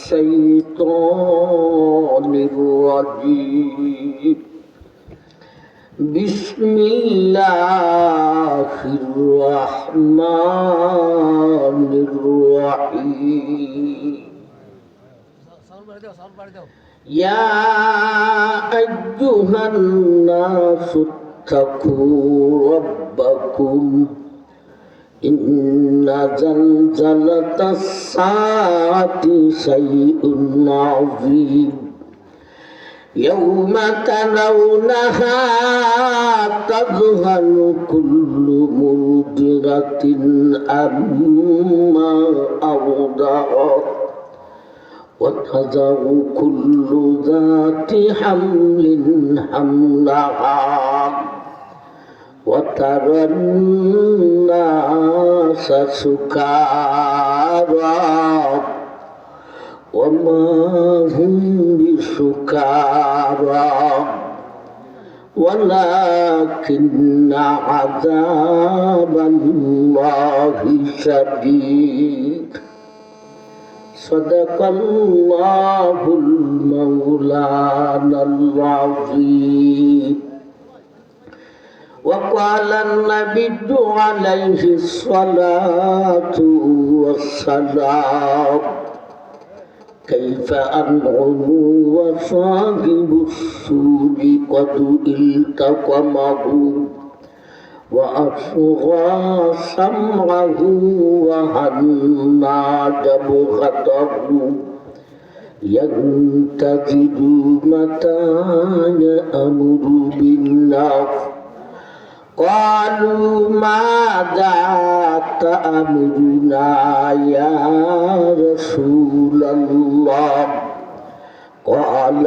الشيطان الرجيم بسم الله الرحمن الرحيم يا أيها الناس اتقوا ربكم إن زلزلة الساعة شيء عظيم يوم ترونها تذهل كل مرضعة عما أرضعت وتضع كل ذات حمل حملها وترى الناس سكارى وما هم بسكارى ولكن عذاب الله شديد صدق الله المولانا العظيم وقال النبي عليه الصلاة والسلام كيف أنعم وصاحب السوء قد التقمه وأصغى سمعه وهنى جبهته ينتظر متى يأمر بالنار قالوا ماذا تأمرنا يا رسول الله قال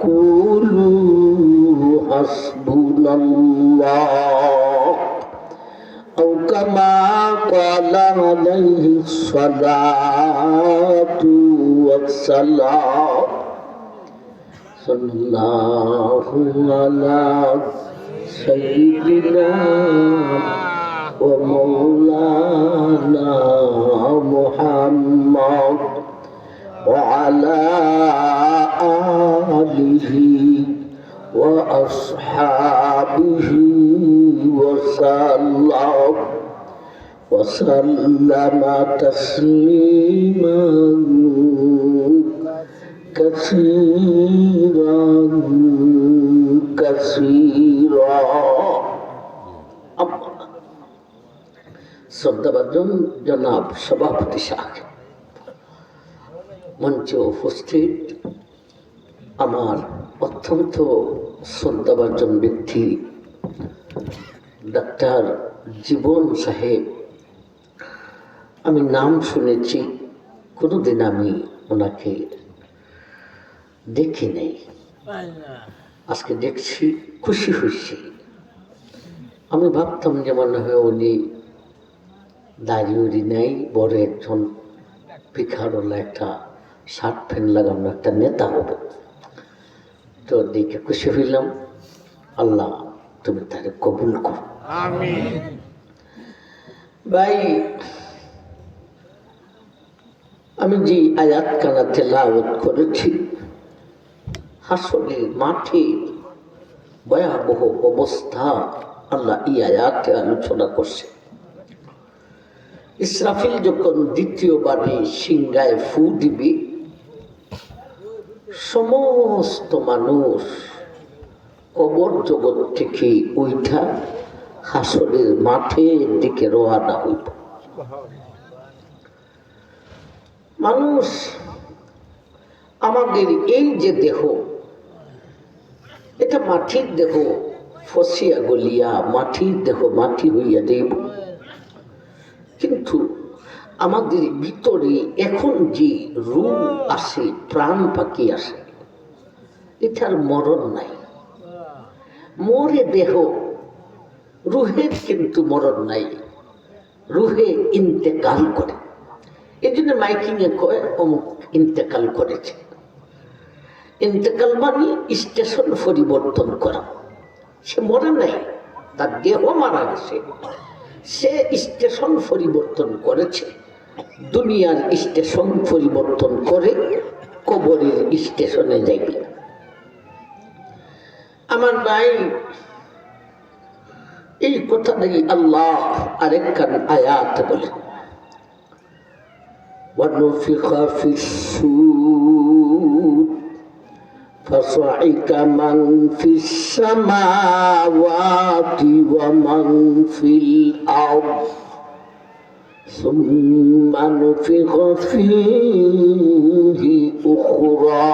قولوا حسبنا الله أو كما قال عليه الصلاة والسلام صلى الله على سيدنا ومولانا محمد وعلى آله وأصحابه وسلم تسليما كثيرا كثيرا শ্রদ্ধাভাজন জনাব সভাপতি সাহেব, মঞ্চে উপস্থিত আমার অত্যন্ত শ্রদ্ধাভাজন ব্যক্তি ডাক্তার জীবন সাহেব, আমি নাম শুনেছি, কোনোদিন আমি ওনাকে দেখি নাই, আজকে দেখছি, খুশি হয়েছি। আমি ভাবতাম যে মনে হয় উনি দাড়ি নেই, বড় একজন পিখারওয়ালা একটা শার্ট প্যান্ট লাগানো একটা নেতা হবে। তো দেখে খুশি হইলাম। আল্লাহ তুমি তাকে কবুল করো, আমিন। ভাই, আমি যে আয়াত কানা তেলাওয়াত করেছি, হাসরের মাঠে ভয়াবহ অবস্থা আল্লাহ এই আয়াতে আলোচনা করছে। ইসরাফিল যখন দ্বিতীয়বারে সিংহায় ফু দিবে, সমস্ত মানুষ কবর জগৎ থেকে উঠা হাসরের মাঠের দিকে রওনা হইব। মানুষ আমাদের এই যে দেহ, এটা মাটির দেহ, ফসিয়া গলিয়া মাটির দেহ মাটি হইয়া দেব, কিন্তু আমাদের ভিতরে এখন যে রূপ আসে, প্রাণ পাখি আসে, এটার মরণ নাই। মরে দেহ, রুহের কিন্তু মরণ নাই, রুহে ইন্তেকাল করে। এই জন্য মাইকিংয়ে কয় অমুক ইন্তেকাল করেছে। ইন্তেকাল মানে স্টেশন পরিবর্তন করা। সে মরে নাই, তার দেহ মারা গেছে, সে স্টেশন পরিবর্তন করেছে। দুনিয়ার স্টেশন পরিবর্তন করে কবরের স্টেশনে যাইবে। আমার ভাই, এই কথাটাই আল্লাহ আরেকখান আয়াত বলে, وَنُفِخَ فِي الصُّورِ فَصَعِقَ مَنْ فِي السَّمَاوَاتِ وَمَنْ فِي الْأَرْضِ ثُمَّ نُفِخَ فِيهِ أُخْرَى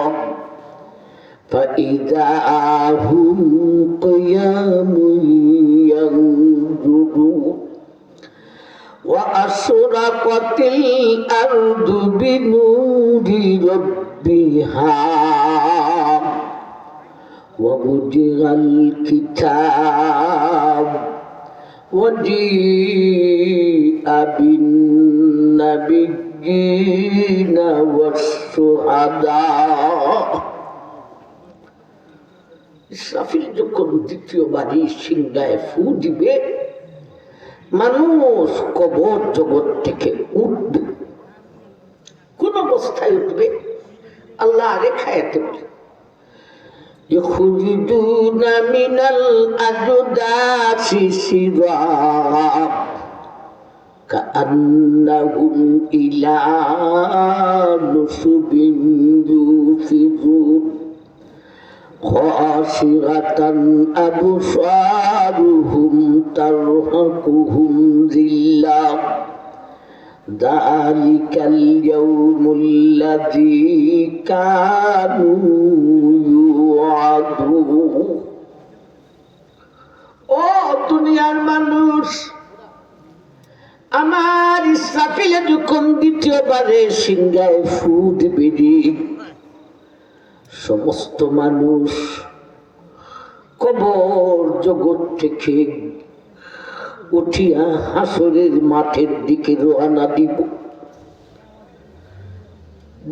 فَإِذَا هُمْ قِيَامٌ يَنظُرُونَ وَأَشْرَقَتِ الْأَرْضُ بِنُورِ رَبِّهَا وَوُضِعَ الْكِتَابُ وَجِيءَ بِالنَّبِيِّينَ وَالشُّهَدَاءِ। ইসরাফিল যখন দ্বিতীয়বারই সিংহায় ফু দিবে, মানুষ কবর জগৎ থেকে উঠবে। কোন অবস্থায় উঠবে? আল্লাহ রেখায়াতে বলে, يخرجون من الأجداث سراعا كأنهم إلى نصب يوفضون خاشعة أبصارهم ترهقهم ذلة ذلك اليوم الذي كانوا يوعدون। ও দুনিয়ার মানুষ, আমার ইসরাফিলে যখন দ্বিতীয়বারে সিংহায় ফু দিবে, সমস্ত মানুষ কবর জগৎ থেকে উঠিয়া হাসরের মাঠের দিকে রওনা দিব।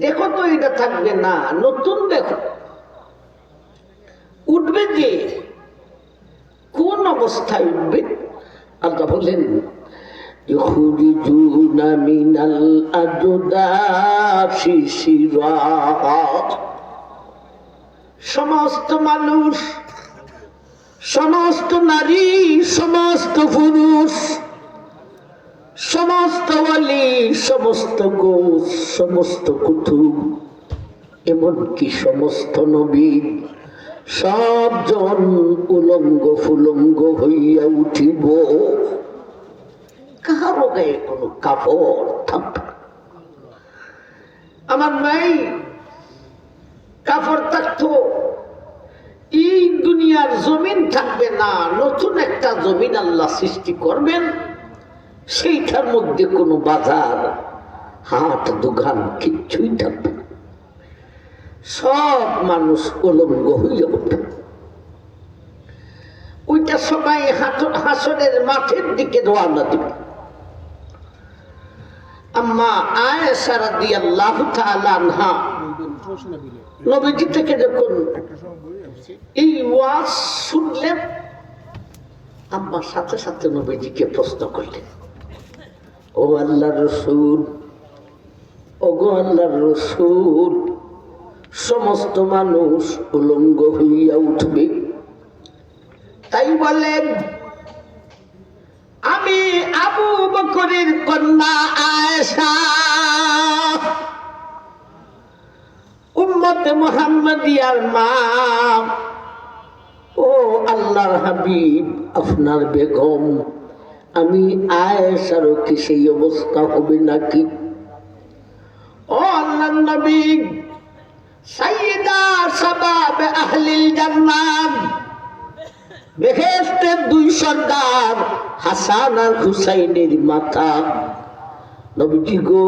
দেখো তো, এটা থাকবে না, নতুন দেখো উঠবে। যে কোন অবস্থায় উঠবে? আল্লাহ বলেন, ইখরিজুনা মিনাল আজদাসি সিরাআ। সমস্ত মানুষ, সমস্ত নারী, সমস্ত পুরুষ, সমস্ত ওয়ালি, সমস্ত গোস, সমস্ত কুতুব, এমনকি সমস্ত নবী, সবজন উলঙ্গ ফুলঙ্গ হইয়া উঠিব। কাহারও গায়ে কোনো কাপড় থাকবে। আমার নাই কাপড় থাকতো, এই দুনিয়ার জমিন থাকবে না, নতুন একটা জমিন আল্লাহ সৃষ্টি করবেন। সেইটার মধ্যে কোনো বাজার, হাট, দোকান কিচ্ছুই থাকবে না। সব মানুষ উলঙ্গ হইয়া উঠবে। ওইটা সবাই হাসরের মাঠের দিকে রওনা দিবে। আম্মা আয়েশা রাদিয়াল্লাহু তাআলা আনহা নবীজি থেকে যখন এই ওয়াজ শুনলেন, আম্মা সাথে সাথে নবীজিকে প্রশ্ন করলেন, ও আল্লাহর রাসূল, ওগো আল্লাহর রাসূল, সমস্ত মানুষ উলঙ্গ হইয়া উঠবে, তাই বলেন আমি আবু বকরের কন্যা আয়েশা, উম্মতে মুহাম্মাদিয়ার মা, ও আল্লাহর হাবিব, আপনার বেগম, আমি আয়েশারও কি সেই অবস্থা হবে নাকি? ও আল্লাহর নবী, সাইয়্যিদা শাবাব আহলিল জান্নাত, বেহেশতের দুই সর্দার হাসান আর হুসাইনের মাথা, নবীজি গো,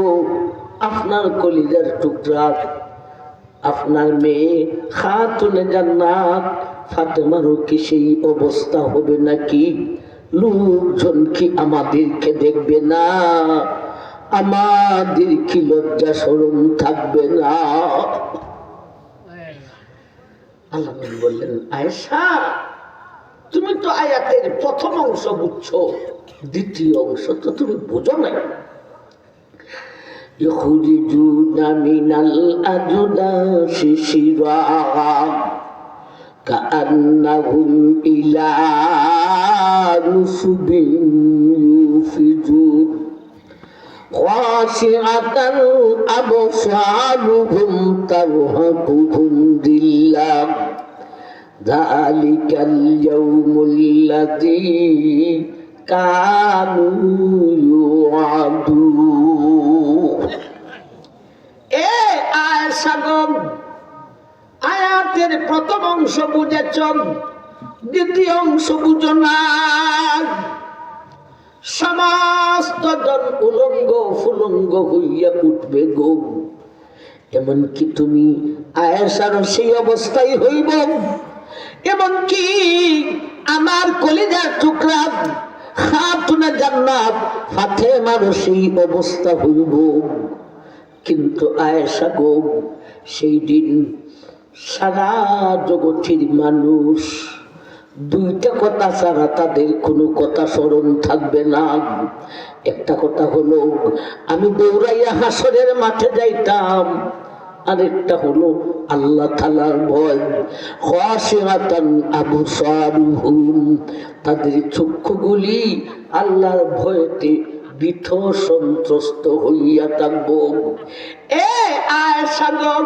আপনার কলিজার টুকরা, আপনার মেয়ে খাতুনে জান্নাত ফাতেমারও কি সেই অবস্থা হবে নাকি? লোকজন কি আমাদেরকে দেখবে না? আমাদের কি লজ্জা শরম থাকবে না? আল্লাহ বললেন, আয়েশা, তুমি তো আয়াতের প্রথম অংশ বুঝছো, দ্বিতীয় অংশ তো তুমি বুঝো নাই। يخرجون من الأجداث سراعا كأنهم إلى نصب يوفضون خاشعة أبصارهم ترهقهم ذلة ذلك اليوم الذي كانوا يوعدون আয়াসাগম আয়াতের প্রথম অংশ বুঝেছ, দ্বিতীয় অংশ বুঝো না। সমস্ত জন উলঙ্গ ফুলঙ্গ হইয়া উঠবে গো। এমনকি তুমি আয়েশার সেই অবস্থায় হইব, এমনকি আমার কলিজার টুকরা খাতুনে জান্নাত ফাতেমার সেই অবস্থা হইব। কিন্তু আয়েশা গো, সেই দিন সারা জগতের মানুষ দুইটা কথা ছাড়া তাদের কোনো কথা স্মরণ থাকবে না। একটা কথা হলো আমি দৌড়াইয়া হাসরের মাঠে যাইতাম, আরেকটা হলো আল্লাহ তাআলার ভয়। খাশিআতান আবসারুহুম, তাদের চক্ষুগুলি আল্লাহর ভয়েতে ভীত সন্ত্রস্ত হইয়া থাকব। এ আয়েশা গো,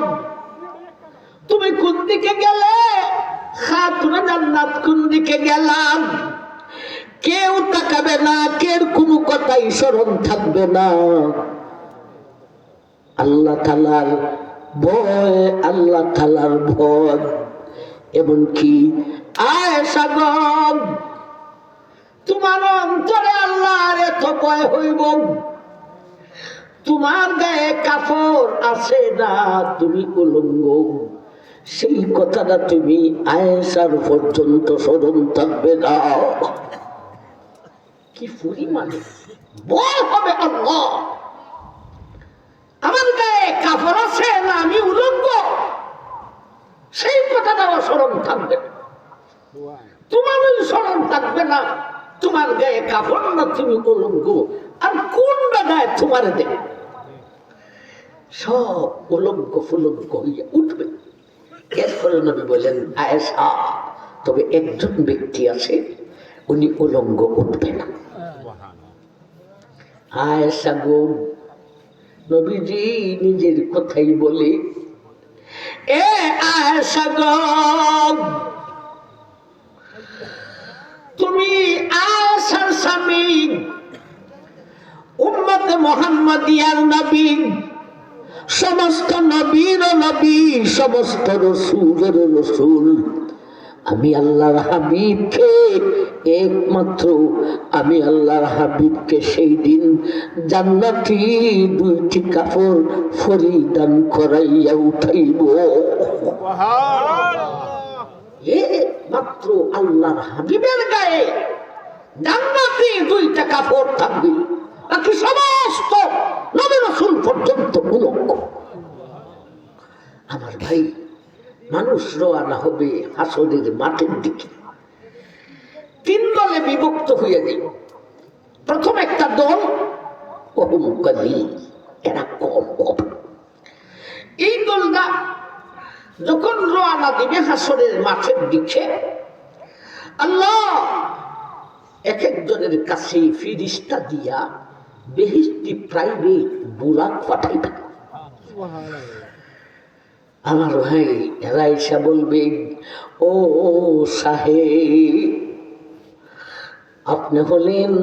তুমি কোন দিকে গেলে? খাতুনে জান্নাত কোন দিকে গেলাম? কেউ তাকাবে না, কেউ কোনো কথাই স্মরণ থাকবে না। আল্লাহ তাআলার ভয়, আল্লাহ তাআলার ভয়। এমনকি আয়েশা গো, তোমার অন্তরে আল্লাহর এত ভয় হইব, তোমার গায়ে কাপড় আছে না, তুমি উলঙ্গ, সেই কথাটা তুমি আয়েশার পর্যন্ত স্মরণ থাকবে না। কি পরিমাণে ভয় হবে আল্লাহ! আমার গায়ে কাপড় আছে না, আমি উলঙ্গ, সেই কথাটাও স্মরণ থাকবে না। তোমারই স্মরণ থাকবে না, তোমার গায়ে কাপড় না, তুমি উলঙ্গ, আর কোন বেলায় তোমার দেয় সব উলঙ্গ ফুলঙ্গ হইয়া উঠবে। এরপরে নবী বলেন, আয়েশা, তবে একজন ব্যক্তি আছে, উনি উলঙ্গ উঠবে না। আয়েশা গো, নবীজি নিজের কথাই বলে, এ আয়েশা গো, তুমি আয়েশার স্বামী, উম্মতে মুহাম্মাদিয়ার নবী, সমস্ত নবীর নবী, সমস্ত রসুলের রসুল। আমি আল্লাহর হাবিবকে, একমাত্র আমি আল্লাহর হাবিবকে সেই দিন জান্নাতি দুইটি কাপড় পরিধান করাইয়া উঠাইব। একমাত্র আল্লাহর হাবিবের গায়ে জান্নাতি দুইটা কাপড় থাকবে, বাকি সমস্ত নবী রাসূল পর্যন্ত উলঙ্গ। আমার ভাই, মানুষ রওনা হবে হাসরের মাঠের দিকে। তিন দলে বিভক্ত হয়ে যাবে। প্রথম একটা দল এরা কম কম। এই দলটা যখন রওনা দিবে হাসরের মাঠের দিকে, আল্লাহ এক একজনের কাছে ফিরিস্তা দিয়া বেহেশতি প্রাইভেট বুরাক পাঠাইবে। আমার ভাই, এরা এসে বলবে, ও সাহেব, আপনি হলেন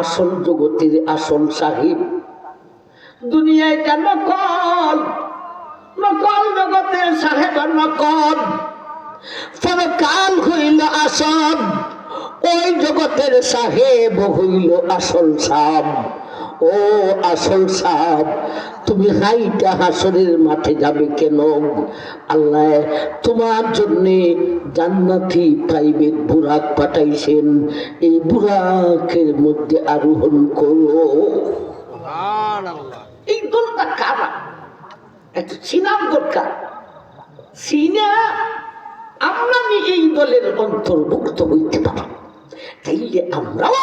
আসল জগতের আসল সাহেব। দুনিয়ায় যা নকল, নকল জগতের সাহেব নকল, পরকাল হইল আসল, ওই জগতের সাহেব হইল আসল সাহেব। ও আসল সাহেব, তুমি হাইটা হাসরের মাঠে যাবে কেন? আল্লাহ তোমার জন্য জান্নাতি প্রাইভেট বুরাক পাঠাইছেন, এই বুরাকের মধ্যে আরোহণ করো। এই দলটা কারা? একটু চিনার দরকার। চিনা আমরা এই দলের অন্তর্ভুক্ত হইতে পারি, তাইলে আমরাও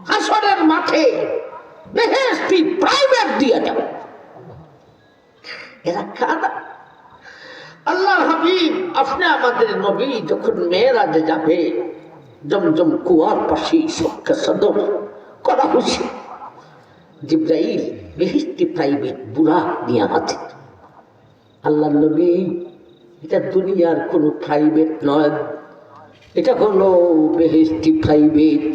হাসরের মাঠে বেহেশতি প্রাইভেট দিয়ে যাব। এরা কারা? আল্লাহ হাবিব আপনি আমাদের নবী যখন মেরাজে যাবে জমজম কুয়ার পাশে সবকে সদর করা হয়েছে। জিব্রাইল বেহেশতি প্রাইভেট বুরাক নিয়ে আছে। আল্লাহ নবী এটা দুনিয়ার কোনো প্রাইভেট নয়, এটা হলো বেহেশতি প্রাইভেট।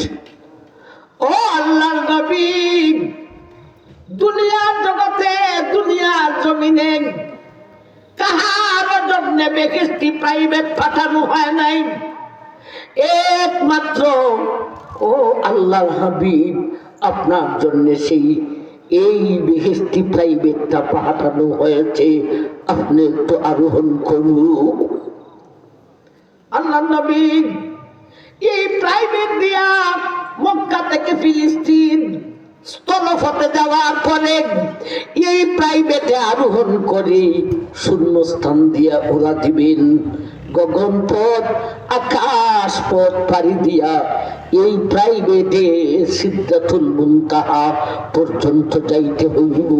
ও আল্লাহর নবী, দুনিয়ার জগতে দুনিয়ার জমিনে কাহার জন্য বেহেশতি প্রাইভেট পাঠানো হয় নাই, একমাত্র ও আল্লাহর হাবিব আপনার জন্য সেই এই বেহেশতি প্রাইভেটটা পাঠানো হয়েছে। আপনি একটু আরোহণ করুন। আল্লাহ নবী এই প্রাইভেট দিয়া মক্কা থেকে ফিলিস্তিন স্থলপথে যাওয়ার পরে এই প্রাইভেটে আরোহণ করে শূন্যস্থান দিয়া ওরা দিবেন। গগনপথ আকাশ পথ পাড়ি দিয়া এই প্রাইভেটে সিদরাতুল মুনতাহা পর্যন্ত যাইতে হইব।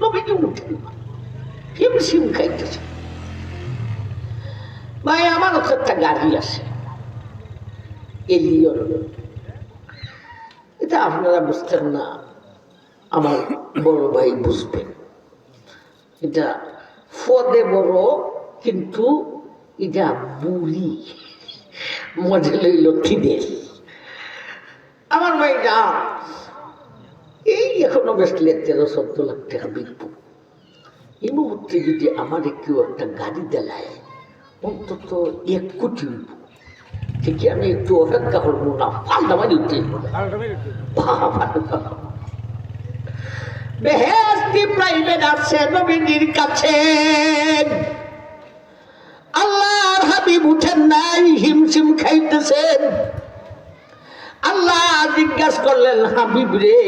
নবীজি উঠেন না, হিমশিম খাইতেছে। ভাই আমার একটা গাড়ি আছে এলিয়ন, এটা আপনারা বুঝতেন না, আমার বড় ভাই বুঝবেন। এটা ফদে বড় কিন্তু এটা বুড়ি মডেল হইল কিনের। আমার ভাই না এই এখনো বেসলে 13-14 লাখ টাকা বিকবো। এই মুহূর্তে যদি আমার কেউ একটা গাড়ি দেলায় অন্তত 1 কোটি হইব, ঠিকই আমি একটু অপেক্ষা করবো না, পাল্টা মারি উঠতে বেহেশতি প্রাইভেট আছে নবীর কাছে। আল্লাহর হাবিব উঠেন নাই, হিমশিম খাইতেছেন। আল্লাহ জিজ্ঞাসা করলেন, হাবিব রে,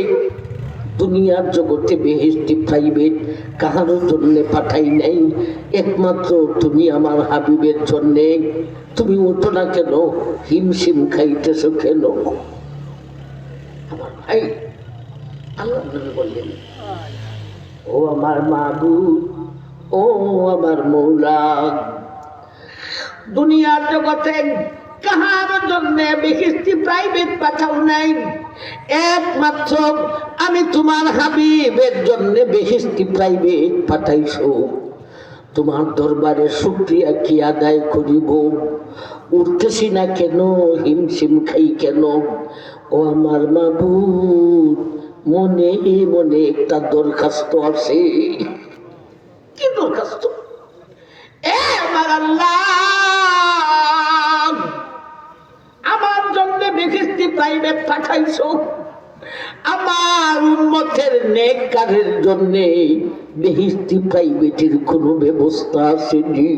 দুনিয়ার জগতে বেহেশতি প্রাইভেট কাহারও জন্য পাঠাই নাই, একমাত্র তুমি আমার হাবিবের জন্যে। তুমি ওঠো না কেন, হিমশিম খাইতেছ কেন? আমার ভাই আল্লাহ বললেন, ও আমার মাবুদ, ও আমার মৌলা, দুনিয়ার জগতে কাহার জন্য বেহেশতি প্রাইভেট পাঠাও নাই, একমাত্র আমি তোমার হাবিবের জন্য বেহেশতি প্রাইভেট পাঠাইছো। তোমার দরবারে শুকরিয়া কি আদায় করিব? উঠতেছি না কেন, হিমশিম খাই কেন? ও আমার মাবুদ, মনে মনে একটা দরখাস্ত আছে। কি দরখাস্ত? এ আমার আল্লাহ, আমার জন্য বেহেশতি প্রাইভেট পাঠাইছো, আমার উম্মতের নেক কাজের জন্য বেহেশতি প্রাইভেটের কোনো ব্যবস্থা আসেনি,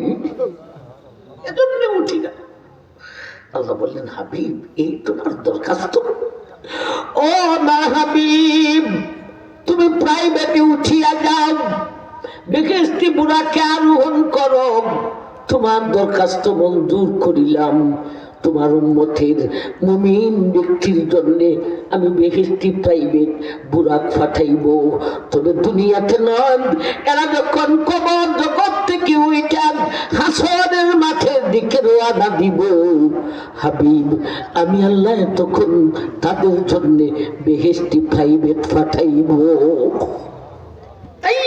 এজন্য উঠি না। আল্লাহ বললেন, হাবিব এই তোমার দরখাস্ত? ও আমার হাবিব, তুমি প্রাইভেটে উঠিয়া যাও, বেহেশতি বুরাকে আরোহণ করো, তোমার দরখাস্ত মঞ্জুর করিলাম। তোমার উম্মতের মুমিন ব্যক্তির জন্য আমি বেহেশতি প্রাইভেট বুরাক পাঠাইব। তবে দুনিয়াতে নয়, এরা যখন কবর জগৎ থেকে উইঠান হাসরের মাঠের দিকে রওনা দিব, হাবিব আমি আল্লাহ তখন তাদের জন্য বেহেশতি প্রাইভেট পাঠাইব। তাই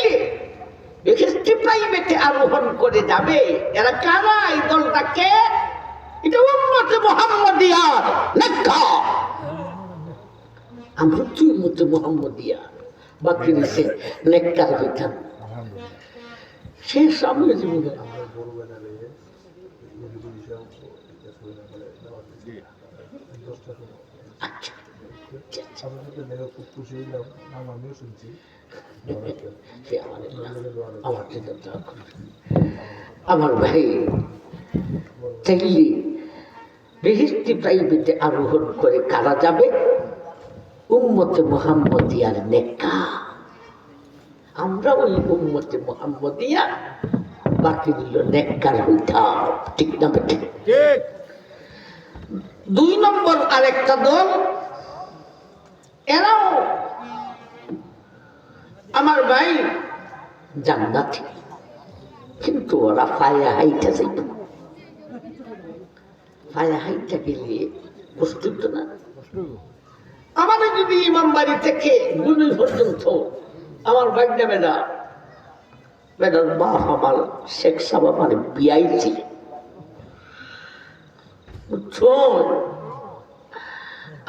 বেহেশতি প্রাইভেটে আরোহণ করে যাবে। এরা কারা? এই দলটাকে, এটা উম্মতে মুহাম্মাদিয়া নেকা। আমরা তো উম্মতে মুহাম্মাদিয়া, বাকি রয়েছে নেককার হইতাম। শেষ আমি জীবনে আচ্ছা আমার ভাই, তাইলে বেহেশতি প্রাইভেটে আরোহণ করে কারা যাবে? উম্মতে মুহাম্মাদিয়ার নেকা। আমরা ওই উম্মতে মুহাম্মাদিয়া, বাকি রইল নেককার হইতাম। ঠিক না বেঠে? 2 নম্বর আরেকটা দল, এরাও আমার ভাই জান্নাতি, কিন্তু ওরা পায়ে হাইটা যাইব। পায়ে হাইটা গেলে প্রস্তুত না। আমাদের যদি ইমাম বাড়ি থেকে গুলি পর্যন্ত আমার ভাগ্যা বেটার বাপ আমার শেখ সাহেব আমার বিয়াই ছিল, বুঝছো?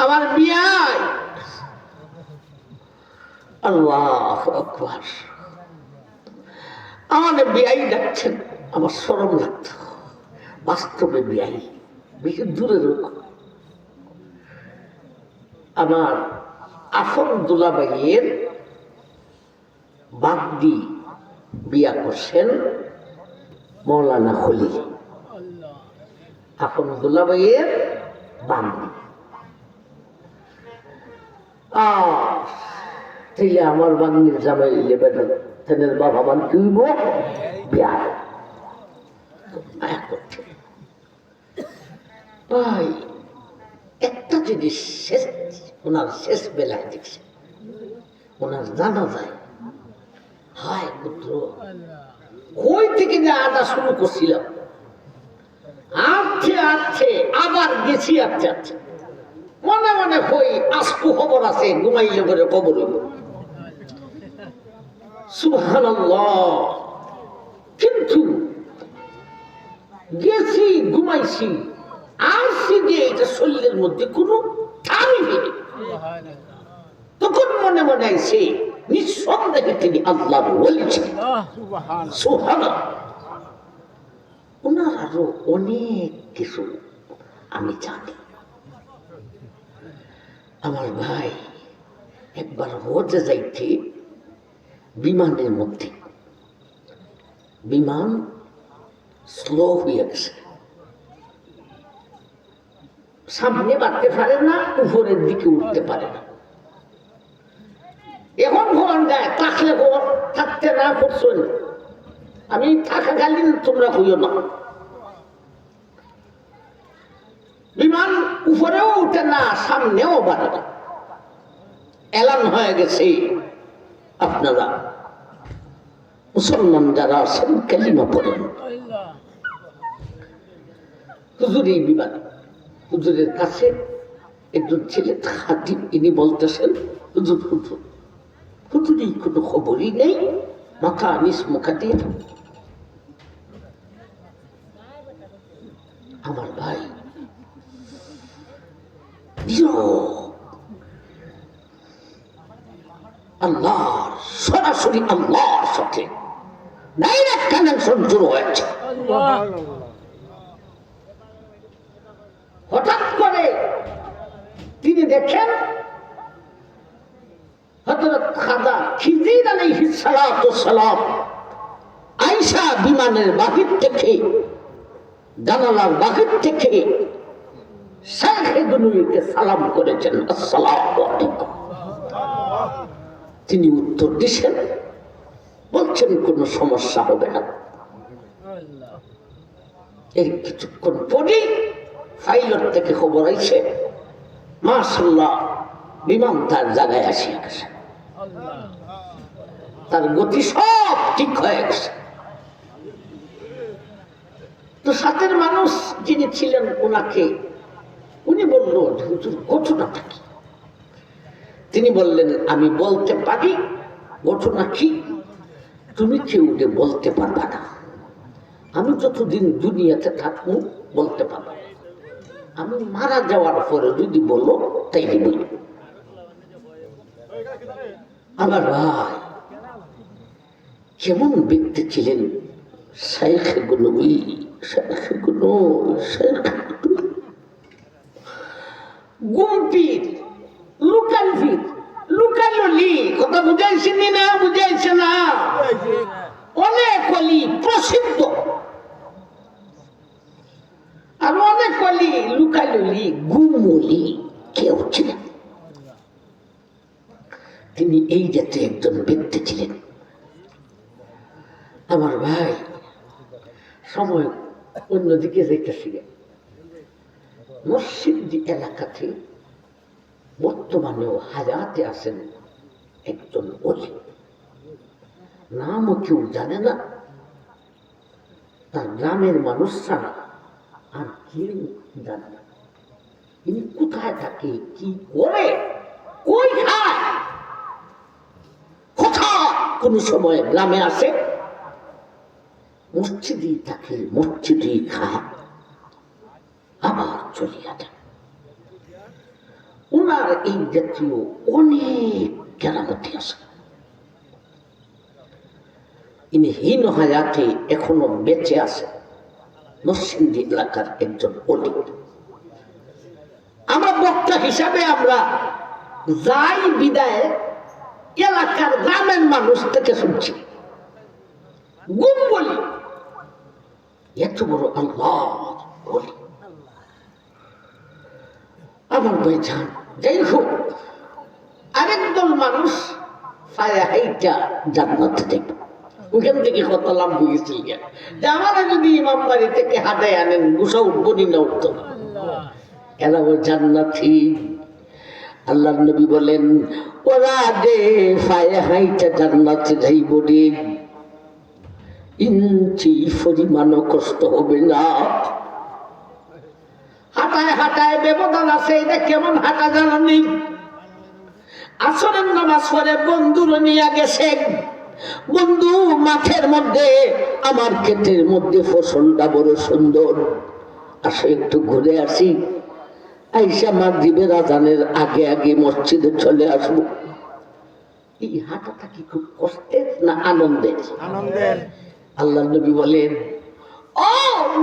আমার বিয়াই। আল্লাহু আকবার। আমাদের বিয়াই ডাকছেন, আমার শরম লাগত। বাস্তবে বিয়াই, বেশি দূরের লোক। আমার আফম দুলাভাইয়ের বাগদি বিয়া করছেন মৌলানা খলিল। আফম দুলাভাইয়ের বাগদি। তাইলে আমার বাগদির জামাই বেটার তেনের বাবা মান কিব বিয়া মায়া করছে। ভাই একটা জিনিস শেষ, ওনার শেষ বেলায় দেখছে, ওনার জানা যায় হায় পুত্র কই থেকে যে আদা শুরু করছিলাম, আচ্ছে আচ্ছে আবার গেছি, আচ্ছে আচ্ছে মনে মনে কই আজকু খবর আছে, ঘুমাইলে করে কবর হইব। সুবহানাল্লাহ। কিন্তু গেছি, ঘুমাইছি, আসছি যে এটা শরীরের মধ্যে কোনো ঠাঁই নেই। তখন মনে মনে আইছে নিঃসন্দেহে তিনি আল্লাহর ওলি ছিলেন। সুবহানাল্লাহ। ওনার আরো অনেক কিছু আমি জানি। আমার ভাই একবার হজে যাইতে বিমানের মধ্যে, বিমান স্লো হয়ে গেছে, সামনে বাড়তে পারে না, উপরের দিকে উঠতে পারে না। এখন ভগবান যায় থাকলে খবর, থাকতে না করছো, আমি থাকাকালীন তোমরা হইও না। বিমান উপরেও উঠে না, সামনেও বাড়ে না। এলান হয়ে গেছে, আপনারা মুসলমান যারা আছেন কালিমা পড়েন। হুজুরি বিমান, হুজুরের কাছে একজন ছেলে খাতিব, ইনি বলতেছেন হুজুর হুজুর হুজুরি কোনো খবরই নেই, মাথা নিস মুখা দিয়ে। আমার ভাই আল্লাহ সরাসরি আল্লাহর সাথে ডাইরেক্ট কানেকশন শুরু হয়েছে। হঠাৎ করে তিনি দেখেন হযরত খাজা খিজির আলাইহিস সালাতু সালাম আয়েশা বিমানের বাহির থেকে, জানালার বাহির থেকে শাইখে দুনুইকে সালাম করেছেন, আসসালামু আলাইকুম। তিনি উত্তর দিছেন, বলছেন কোনো সমস্যা হবে না। এর কিছুক্ষণ পরেই পাইলট থেকে খবর আইছে, মাশাআল্লাহ বিমান তার জায়গায় আসিয়া গেছে, তার গতি সব ঠিক হয়ে গেছে। তো সাথের মানুষ যিনি ছিলেন ওনাকে, উনি বলল হুজুর ঘটনাটা কি? তিনি বললেন আমি বলতে পারি ঘটনা কি, তুমি কেউ বলতে পারবা না। আমি যতদিন দুনিয়াতে থাকবো বলতে পারবো, আমি মারা যাওয়ার পরে যদি বলো তাইলে বলি। আমার ভাই কেমন ব্যক্তি ছিলেন শাইখে গুনবী, শাইখে গুনবী, শাইখে গুনবী। গুমপীর, লুকালফির, লুকাললি, কথা বুঝাইছেন না? বুঝাইছে না? অনেক অলি প্রসিদ্ধ, আর অনেক অলি লুকাললি, গুমলি কেউ ছিলেন। তিনি এই জাতীয় একজন ব্যক্তি ছিলেন। আমার ভাই সময় অন্যদিকে যাইতেছিল, মসজিদ এলাকাতে বর্তমানেও হায়াতে আছেন একজন ওলি, নামও কেউ জানে না, তার গ্রামের মানুষ ছাড়া আর কেউ জানে না ইনি কোথায় থাকে, কি করে, কই খায়। কোথায় কোন সময় গ্রামে আসে, মসজিদই থাকে, মসজিদই খায়, আবার চলিয়া যায়। ওনার এই জাতীয় অনেক কেরামতি আছে। ইনি হীন হায়াতে এখনো বেঁচে আছে, নরসিংদী এলাকার একজন অলি। আমার বক্তা হিসাবে আমরা যাই বিদায় এলাকার গ্রামের মানুষ থেকে শুনছি, গুম বলি এত বড় আল্লাহ বলি। আমার ভাইজান যাই হোক, আরেক দল মানুষ হাইটা জান্নাতে দেখবে, ওখান থেকে কত লাভ বুঝেছি যে আমারা যদি ইমাম বাড়ি থেকে হাটায় আনেন গুসা উঠবনি না উঠত না, এরা ও জান্নাতি। আল্লাহ নবী বলেন ওরা দে ফায়ে হাইটা জান্নাতে যাইব রে, ইঞ্চি পরিমাণও কষ্ট হবে না। হাঁটায় হাঁটায় ব্যবধান আছে, এটা কেমন হাঁটা জানি। আসরের নামাজ পড়ে বন্ধুর নিয়ে গেছে, বন্ধু মাঠের মধ্যে আমার ক্ষেতের মধ্যে ফসলটা বড় সুন্দর, আসো একটু ঘুরে আসি, আইসা মাগরিবের আজানের আগে আগে মসজিদে চলে আসবো। এই হাঁটাটা কি খুব কষ্টের না আনন্দের? আনন্দের। আল্লাহ নবী বলেন ও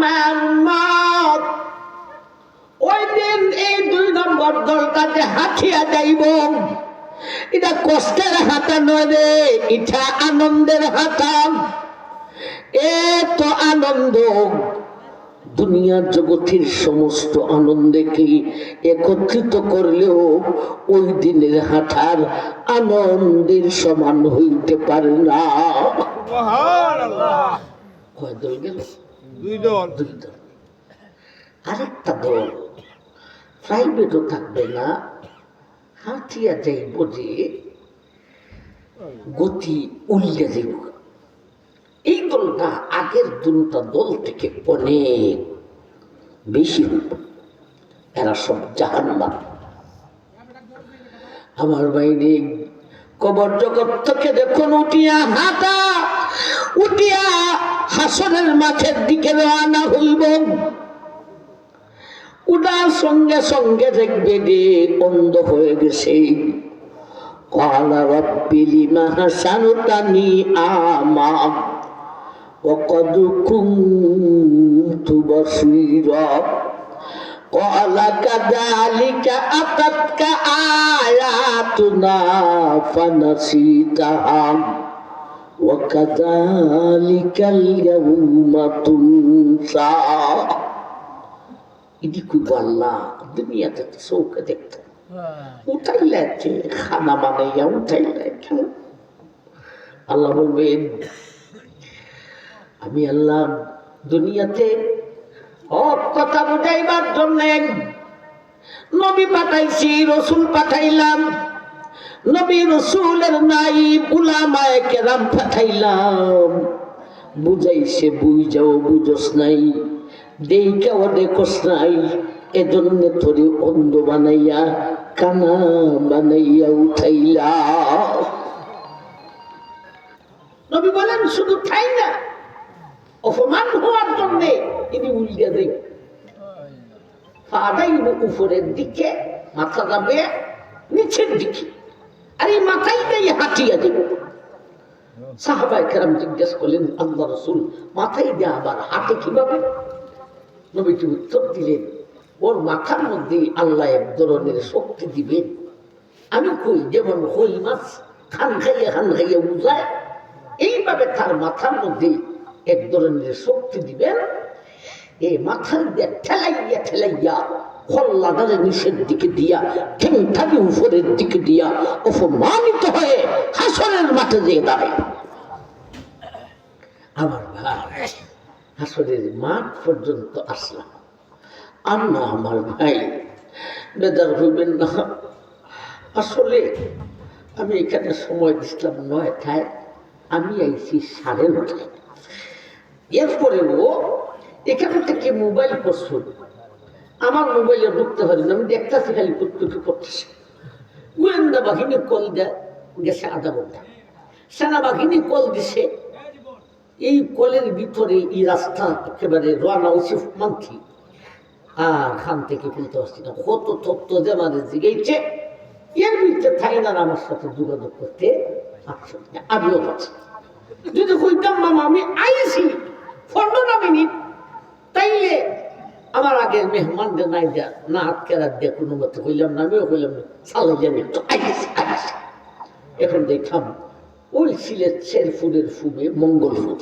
মুহাম্মদ, ওই দিন এই 2 নম্বর দলটাকে হাঁটিয়া যাইব, এটা কষ্টের হাঁটা নয় রে, এটা আনন্দের হাঁটা। এত আনন্দ, দুনিয়ার জগতের সমস্ত আনন্দকে একত্রিত করলেও ওই দিনের হাঁটার আনন্দের সমান হইতে পারে না। কয় দল গেল? 2 দল। আরেকটা দল প্রাইভেটও থাকবে না, হাঁটিয়া যাইব যে গতি উল্লে যাইব। এই দলটা আগের দুটা দল থেকে অনেক বেশি হইব, এরা সব জাহান্নাম। আমার বাইরে কবর জগৎ থেকে দেখুন উঠিয়া হাঁটা, উঠিয়া হাসরের মাঠের দিকে রওনা হইব। উঠার সঙ্গে সঙ্গে দেখবে যে অন্ধ হয়ে গেছে। ক্বালা রাব্বি লিমা হাসারতানি আমা ওয়া ক্বাদ কুনতু বাসীরা ক্বালা কাযালিকা আতাতকা আয়াতুনা ফানাসিতাহা ওয়া কাযালিকাল ইয়াওমা তুনসা। ইদি কইব আল্লাহ দুনিয়াতে তো চৌকে দেখতাম, উঠাইলে খানা বানাইয়া উঠাইলে কেন? আল্লাহ বলবেন আমি আল্লাহ দুনিয়াতে হক কথা বুঝাইবার জন্য নবী পাঠাইছি, রসুল পাঠাইলাম, নবী রসুলের নাই উলামায়ে কেরাম পাঠাইলাম, বুঝাইছে বুঝাও বুঝোস নাই, দেইকাও দেখোস নাই, এজন্য তোরে অন্ধ বানাইয়া কানা বানাইয়া উঠাইলা। নবী বলেন শুধু ঠাই না, অপমান হওয়ার জন্য তিনি উল্টে দেয়, পাড়াইব উপরের দিকে, মাথা যাবে নিচের দিকে, আর এই মাথাই দিয়ে হাঁটিয়া দেব। সাহাবায়ে কেরাম জিজ্ঞেস করলেন আল্লাহ রাসূল মাথায় দিয়ে আবার হাঁটে কিভাবে? নবীজি উত্তর দিলেন ওর মাথার মধ্যে আল্লাহ এক ধরনের শক্তি দিবেন। আমি কই যেমন কই মাছ খান খাইয়া উজায়, এইভাবে তার মাথার মধ্যে এক ধরনের শক্তি দিবেন। এই মাথার দিয়ে ঠেলাইয়া ঠেলাইয়া খল্লাটারে নিচের দিকে দিয়া, ঠেংটাকে উপরের দিকে দিয়া অপমানিত হয়ে হাসরের মাঠে যেয়ে দাঁড়ায়। আমার ভাই হাসরের মাঠ পর্যন্ত আসলাম, আর না আমার ভাই বেজার হইবেন না। আসলে আমি এখানে সময় দিচ্ছিলাম 9টায়, আমি আইছি 9:30। এরপরে ও এখান থেকে মোবাইল করছো, আমার মোবাইলে ঢুকতে পারি না, আমি দেখতেছি খালি টুকটুকি করতেছে। গোয়েন্দা বাহিনী কল দেয়, গেছে আধা ঘন্টা। সেনাবাহিনী কল দিছে, এই কলের ভিতরে এই রাস্তা একেবারে রানা ওসিফ মান্থি আর খান থেকে খুলতে পারছি না, কত তত্ত্ব যে আমাদের জিগেছে। এর ভিতরে থাইনার আমার সাথে যোগাযোগ করতে পারছো না, আমিও পাচ্ছি। যদি কইতাম মামা আমি আইছি 15 মিনিট, তাইলে আমার আগের মেহমানদের নাই দেয়া না আটকে রাত দিয়ে কোনো মতো কইলাম না, আমিও কইলাম না, সালাই যাবি তো আইছি। এখন দেখলাম ওই সিলেট শেরপুরের ফুবে মঙ্গলপুর